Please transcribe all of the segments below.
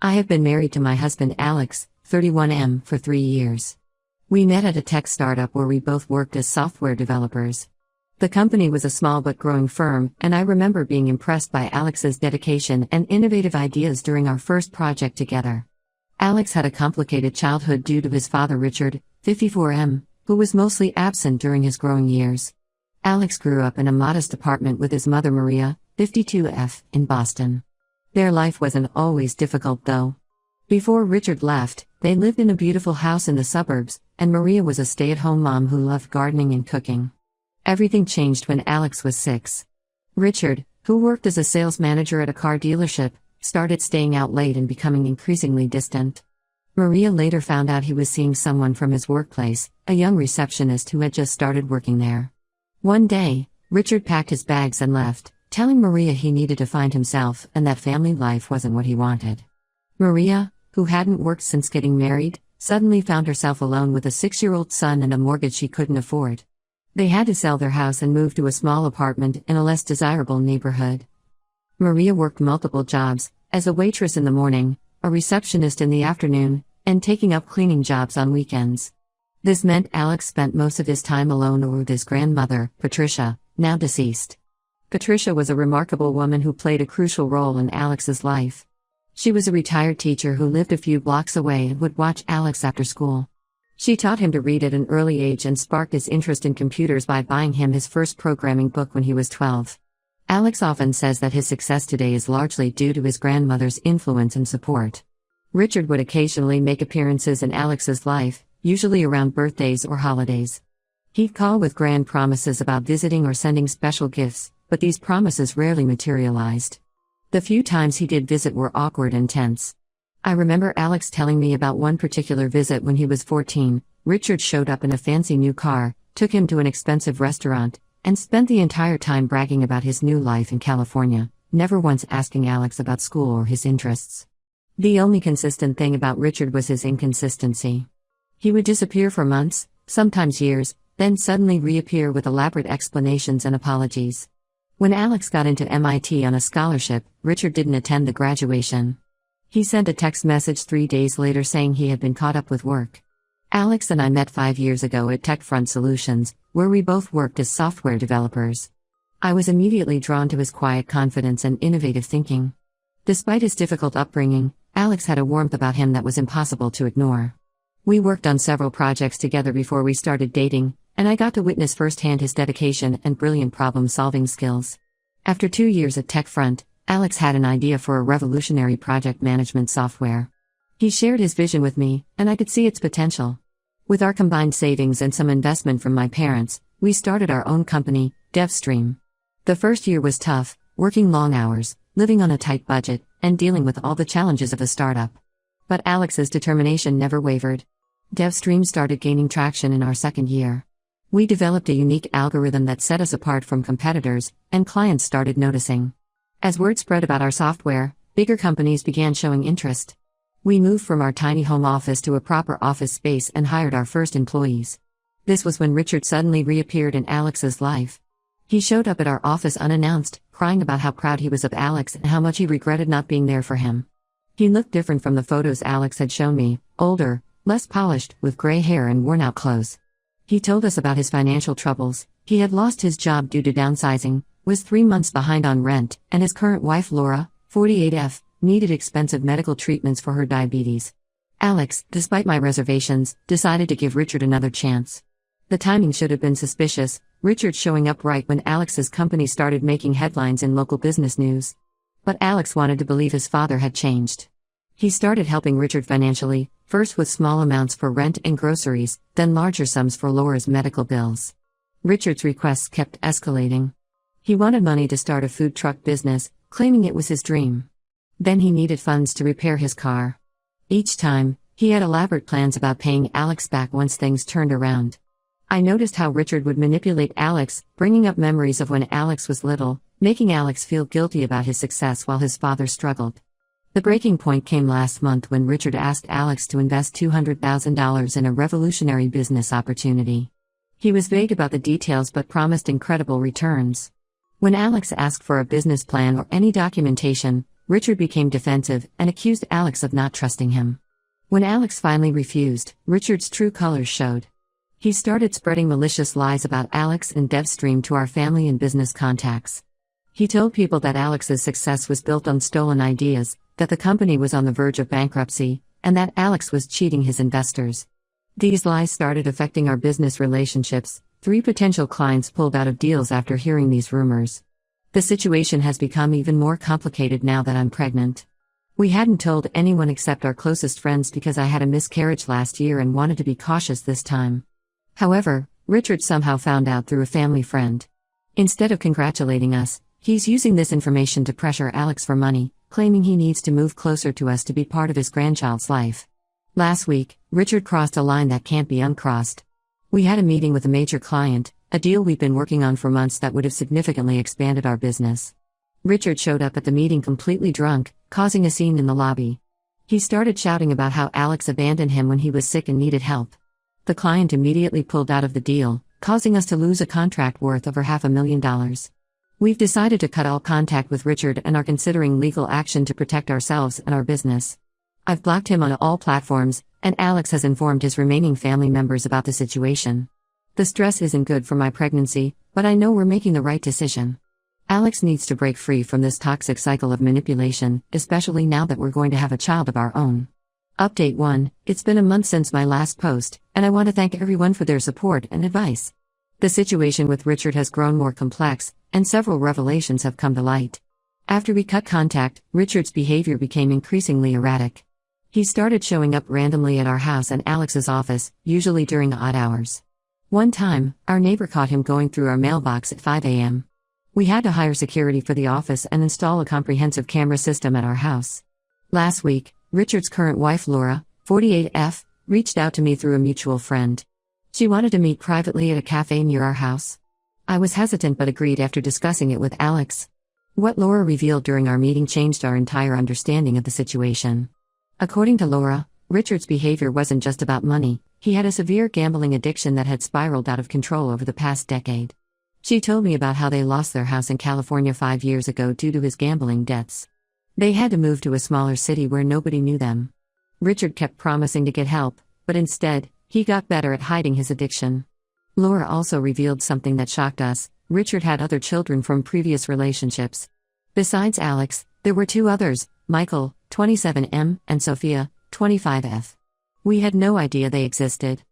I have been married to my husband Alex, 31M, for 3 years. We met at a tech startup where we both worked as software developers. The company was a small but growing firm, and I remember being impressed by Alex's dedication and innovative ideas during our first project together. Alex had a complicated childhood due to his father Richard, 54M, who was mostly absent during his growing years. Alex grew up in a modest apartment with his mother Maria, 52F, in Boston. Their life wasn't always difficult though. Before Richard left, they lived in a beautiful house in the suburbs, and Maria was a stay-at-home mom who loved gardening and cooking. Everything changed when Alex was 6. Richard, who worked as a sales manager at a car dealership, started staying out late and becoming increasingly distant. Maria later found out he was seeing someone from his workplace, a young receptionist who had just started working there. One day, Richard packed his bags and left, telling Maria he needed to find himself and that family life wasn't what he wanted. Maria, who hadn't worked since getting married, suddenly found herself alone with a 6-year-old son and a mortgage she couldn't afford. They had to sell their house and move to a small apartment in a less desirable neighborhood. Maria worked multiple jobs, as a waitress in the morning, a receptionist in the afternoon, and taking up cleaning jobs on weekends. This meant Alex spent most of his time alone or with his grandmother, Patricia, now deceased. Patricia was a remarkable woman who played a crucial role in Alex's life. She was a retired teacher who lived a few blocks away and would watch Alex after school. She taught him to read at an early age and sparked his interest in computers by buying him his first programming book when he was 12. Alex often says that his success today is largely due to his grandmother's influence and support. Richard would occasionally make appearances in Alex's life, usually around birthdays or holidays. He'd call with grand promises about visiting or sending special gifts, but these promises rarely materialized. The few times he did visit were awkward and tense. I remember Alex telling me about one particular visit when he was 14. Richard showed up in a fancy new car, took him to an expensive restaurant, and spent the entire time bragging about his new life in California, never once asking Alex about school or his interests. The only consistent thing about Richard was his inconsistency. He would disappear for months, sometimes years, then suddenly reappear with elaborate explanations and apologies. When Alex got into MIT on a scholarship, Richard didn't attend the graduation. He sent a text message 3 days later saying he had been caught up with work. Alex and I met 5 years ago at TechFront Solutions, where we both worked as software developers. I was immediately drawn to his quiet confidence and innovative thinking. Despite his difficult upbringing, Alex had a warmth about him that was impossible to ignore. We worked on several projects together before we started dating, and I got to witness firsthand his dedication and brilliant problem-solving skills. After 2 years at TechFront, Alex had an idea for a revolutionary project management software. He shared his vision with me, and I could see its potential. With our combined savings and some investment from my parents, we started our own company, DevStream. The first year was tough, working long hours, living on a tight budget, and dealing with all the challenges of a startup. But Alex's determination never wavered. DevStream started gaining traction in our second year. We developed a unique algorithm that set us apart from competitors, and clients started noticing. As word spread about our software, bigger companies began showing interest. We moved from our tiny home office to a proper office space and hired our first employees. This was when Richard suddenly reappeared in Alex's life. He showed up at our office unannounced, crying about how proud he was of Alex and how much he regretted not being there for him. He looked different from the photos Alex had shown me, older, less polished, with gray hair and worn-out clothes. He told us about his financial troubles. He had lost his job due to downsizing, was 3 months behind on rent, and his current wife Laura, 48F, needed expensive medical treatments for her diabetes. Alex, despite my reservations, decided to give Richard another chance. The timing should have been suspicious, Richard showing up right when Alex's company started making headlines in local business news. But Alex wanted to believe his father had changed. He started helping Richard financially, first with small amounts for rent and groceries, then larger sums for Laura's medical bills. Richard's requests kept escalating. He wanted money to start a food truck business, claiming it was his dream. Then he needed funds to repair his car. Each time, he had elaborate plans about paying Alex back once things turned around. I noticed how Richard would manipulate Alex, bringing up memories of when Alex was little, making Alex feel guilty about his success while his father struggled. The breaking point came last month when Richard asked Alex to invest $200,000 in a revolutionary business opportunity. He was vague about the details but promised incredible returns. When Alex asked for a business plan or any documentation, Richard became defensive and accused Alex of not trusting him. When Alex finally refused, Richard's true colors showed. He started spreading malicious lies about Alex and DevStream to our family and business contacts. He told people that Alex's success was built on stolen ideas, that the company was on the verge of bankruptcy, and that Alex was cheating his investors. These lies started affecting our business relationships. 3 potential clients pulled out of deals after hearing these rumors. The situation has become even more complicated now that I'm pregnant. We hadn't told anyone except our closest friends because I had a miscarriage last year and wanted to be cautious this time. However, Richard somehow found out through a family friend. Instead of congratulating us, he's using this information to pressure Alex for money, claiming he needs to move closer to us to be part of his grandchild's life. Last week, Richard crossed a line that can't be uncrossed. We had a meeting with a major client, a deal we've been working on for months that would have significantly expanded our business. Richard showed up at the meeting completely drunk, causing a scene in the lobby. He started shouting about how Alex abandoned him when he was sick and needed help. The client immediately pulled out of the deal, causing us to lose a contract worth over $500,000. We've decided to cut all contact with Richard and are considering legal action to protect ourselves and our business. I've blocked him on all platforms, and Alex has informed his remaining family members about the situation. The stress isn't good for my pregnancy, but I know we're making the right decision. Alex needs to break free from this toxic cycle of manipulation, especially now that we're going to have a child of our own. Update 1: It's been a month since my last post, and I want to thank everyone for their support and advice. The situation with Richard has grown more complex, and several revelations have come to light. After we cut contact, Richard's behavior became increasingly erratic. He started showing up randomly at our house and Alex's office, usually during odd hours. One time, our neighbor caught him going through our mailbox at 5 a.m. We had to hire security for the office and install a comprehensive camera system at our house. Last week, Richard's current wife Laura, 48F, reached out to me through a mutual friend. She wanted to meet privately at a cafe near our house. I was hesitant but agreed after discussing it with Alex. What Laura revealed during our meeting changed our entire understanding of the situation. According to Laura, Richard's behavior wasn't just about money, he had a severe gambling addiction that had spiraled out of control over the past decade. She told me about how they lost their house in California 5 years ago due to his gambling debts. They had to move to a smaller city where nobody knew them. Richard kept promising to get help, but instead, he got better at hiding his addiction. Laura also revealed something that shocked us: Richard had other children from previous relationships. Besides Alex, there were 2 others, Michael, 27M, and Sophia, 25F. We had no idea they existed.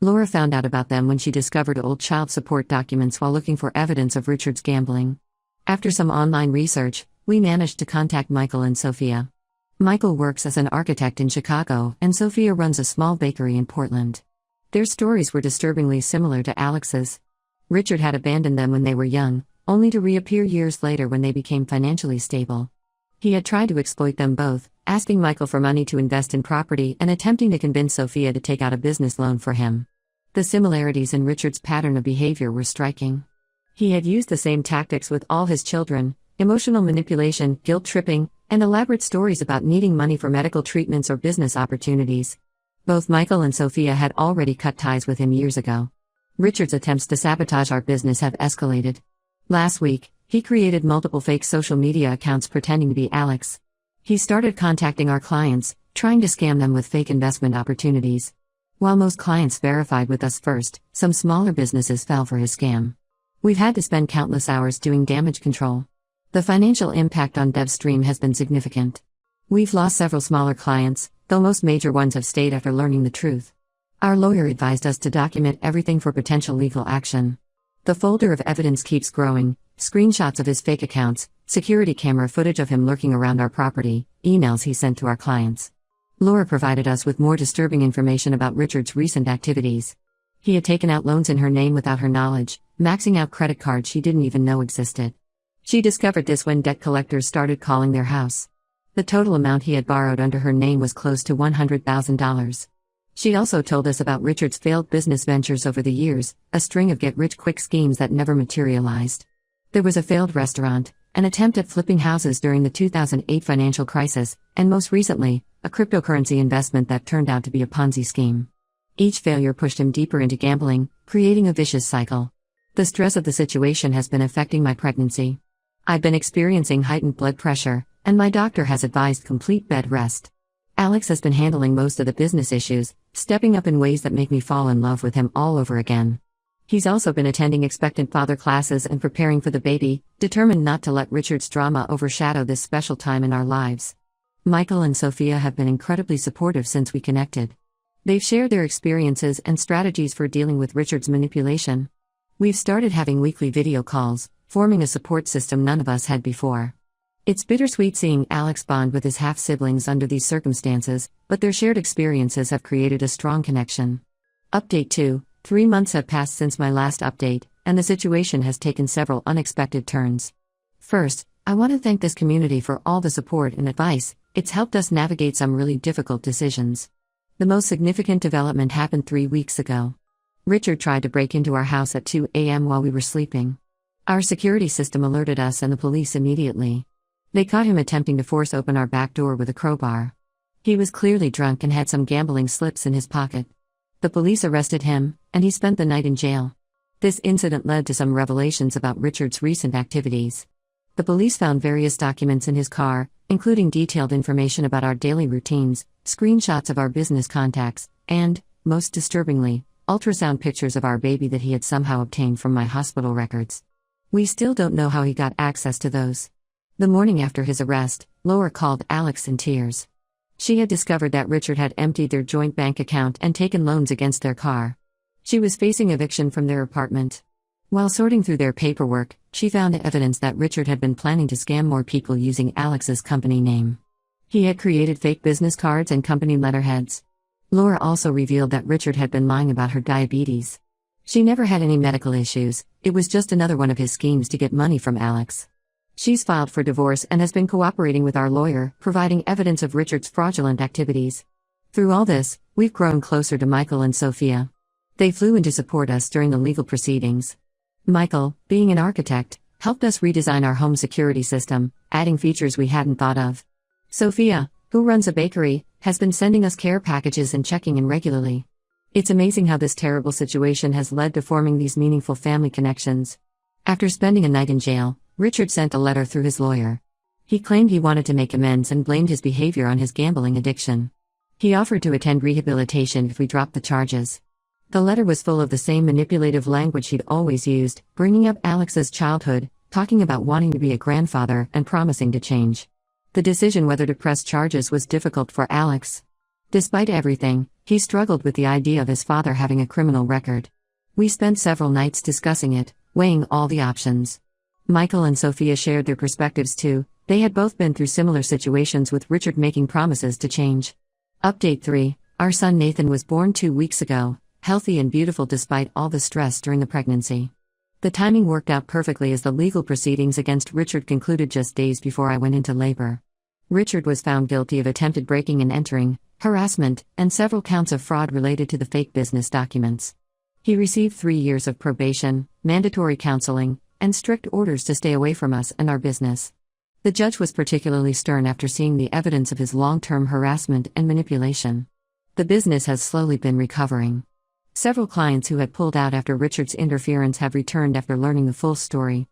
Laura found out about them when she discovered old child support documents while looking for evidence of Richard's gambling. After some online research, we managed to contact Michael and Sophia. Michael works as an architect in Chicago, and Sophia runs a small bakery in Portland. Their stories were disturbingly similar to Alex's. Richard had abandoned them when they were young, only to reappear years later when they became financially stable. He had tried to exploit them both, asking Michael for money to invest in property and attempting to convince Sophia to take out a business loan for him. The similarities in Richard's pattern of behavior were striking. He had used the same tactics with all his children: emotional manipulation, guilt-tripping, and elaborate stories about needing money for medical treatments or business opportunities. Both Michael and Sophia had already cut ties with him years ago. Richard's attempts to sabotage our business have escalated. Last week, he created multiple fake social media accounts pretending to be Alex. He started contacting our clients, trying to scam them with fake investment opportunities. While most clients verified with us first, some smaller businesses fell for his scam. We've had to spend countless hours doing damage control. The financial impact on DevStream has been significant. We've lost several smaller clients, though most major ones have stayed after learning the truth. Our lawyer advised us to document everything for potential legal action. The folder of evidence keeps growing: screenshots of his fake accounts, security camera footage of him lurking around our property, emails he sent to our clients. Laura provided us with more disturbing information about Richard's recent activities. He had taken out loans in her name without her knowledge, maxing out credit cards she didn't even know existed. She discovered this when debt collectors started calling their house. The total amount he had borrowed under her name was close to $100,000. She also told us about Richard's failed business ventures over the years, a string of get-rich-quick schemes that never materialized. There was a failed restaurant, an attempt at flipping houses during the 2008 financial crisis, and most recently, a cryptocurrency investment that turned out to be a Ponzi scheme. Each failure pushed him deeper into gambling, creating a vicious cycle. The stress of the situation has been affecting my pregnancy. I've been experiencing heightened blood pressure, and my doctor has advised complete bed rest. Alex has been handling most of the business issues, stepping up in ways that make me fall in love with him all over again. He's also been attending expectant father classes and preparing for the baby, determined not to let Richard's drama overshadow this special time in our lives. Michael and Sophia have been incredibly supportive since we connected. They've shared their experiences and strategies for dealing with Richard's manipulation. We've started having weekly video calls, forming a support system none of us had before. It's bittersweet seeing Alex bond with his half-siblings under these circumstances, but their shared experiences have created a strong connection. Update 2. 3 months have passed since my last update, and the situation has taken several unexpected turns. First, I want to thank this community for all the support and advice. It's helped us navigate some really difficult decisions. The most significant development happened 3 weeks ago. Richard tried to break into our house at 2 a.m. while we were sleeping. Our security system alerted us and the police immediately. They caught him attempting to force open our back door with a crowbar. He was clearly drunk and had some gambling slips in his pocket. The police arrested him, and he spent the night in jail. This incident led to some revelations about Richard's recent activities. The police found various documents in his car, including detailed information about our daily routines, screenshots of our business contacts, and, most disturbingly, ultrasound pictures of our baby that he had somehow obtained from my hospital records. We still don't know how he got access to those. The morning after his arrest, Laura called Alex in tears. She had discovered that Richard had emptied their joint bank account and taken loans against their car. She was facing eviction from their apartment. While sorting through their paperwork, she found evidence that Richard had been planning to scam more people using Alex's company name. He had created fake business cards and company letterheads. Laura also revealed that Richard had been lying about her diabetes. She never had any medical issues, it was just another one of his schemes to get money from Alex. She's filed for divorce and has been cooperating with our lawyer, providing evidence of Richard's fraudulent activities. Through all this, we've grown closer to Michael and Sophia. They flew in to support us during the legal proceedings. Michael, being an architect, helped us redesign our home security system, adding features we hadn't thought of. Sophia, who runs a bakery, has been sending us care packages and checking in regularly. It's amazing how this terrible situation has led to forming these meaningful family connections. After spending a night in jail, Richard sent a letter through his lawyer. He claimed he wanted to make amends and blamed his behavior on his gambling addiction. He offered to attend rehabilitation if we dropped the charges. The letter was full of the same manipulative language he'd always used, bringing up Alex's childhood, talking about wanting to be a grandfather and promising to change. The decision whether to press charges was difficult for Alex. Despite everything, he struggled with the idea of his father having a criminal record. We spent several nights discussing it, weighing all the options. Michael and Sophia shared their perspectives too. They had both been through similar situations with Richard making promises to change. Update 3. Our son Nathan was born 2 weeks ago, healthy and beautiful despite all the stress during the pregnancy. The timing worked out perfectly as the legal proceedings against Richard concluded just days before I went into labor. Richard was found guilty of attempted breaking and entering, harassment, and several counts of fraud related to the fake business documents. He received 3 years of probation, mandatory counseling, and strict orders to stay away from us and our business. The judge was particularly stern after seeing the evidence of his long-term harassment and manipulation. The business has slowly been recovering. Several clients who had pulled out after Richard's interference have returned after learning the full story.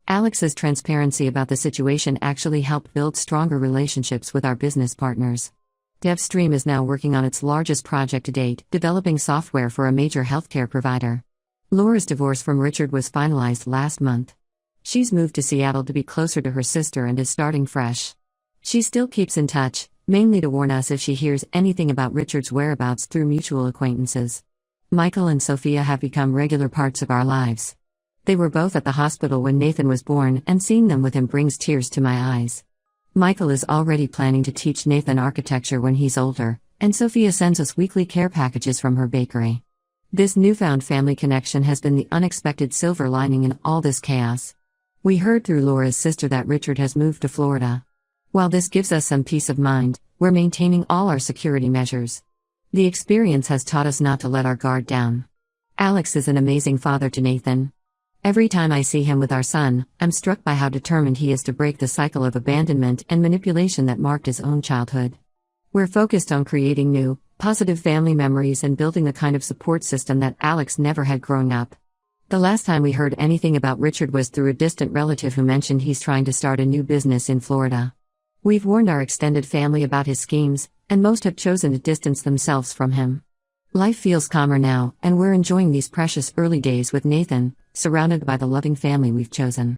Alex's transparency about the situation actually helped build stronger relationships with our business partners. DevStream is now working on its largest project to date, developing software for a major healthcare provider. Laura's divorce from Richard was finalized last month. She's moved to Seattle to be closer to her sister and is starting fresh. She still keeps in touch, mainly to warn us if she hears anything about Richard's whereabouts through mutual acquaintances. Michael and Sophia have become regular parts of our lives. They were both at the hospital when Nathan was born, and seeing them with him brings tears to my eyes. Michael is already planning to teach Nathan architecture when he's older, and Sophia sends us weekly care packages from her bakery. This newfound family connection has been the unexpected silver lining in all this chaos. We heard through Laura's sister that Richard has moved to Florida. While this gives us some peace of mind, we're maintaining all our security measures. The experience has taught us not to let our guard down. Alex is an amazing father to Nathan. Every time I see him with our son, I'm struck by how determined he is to break the cycle of abandonment and manipulation that marked his own childhood. We're focused on creating new, positive family memories and building the kind of support system that Alex never had growing up. The last time we heard anything about Richard was through a distant relative who mentioned he's trying to start a new business in Florida. We've warned our extended family about his schemes, and most have chosen to distance themselves from him. Life feels calmer now, and we're enjoying these precious early days with Nathan, surrounded by the loving family we've chosen.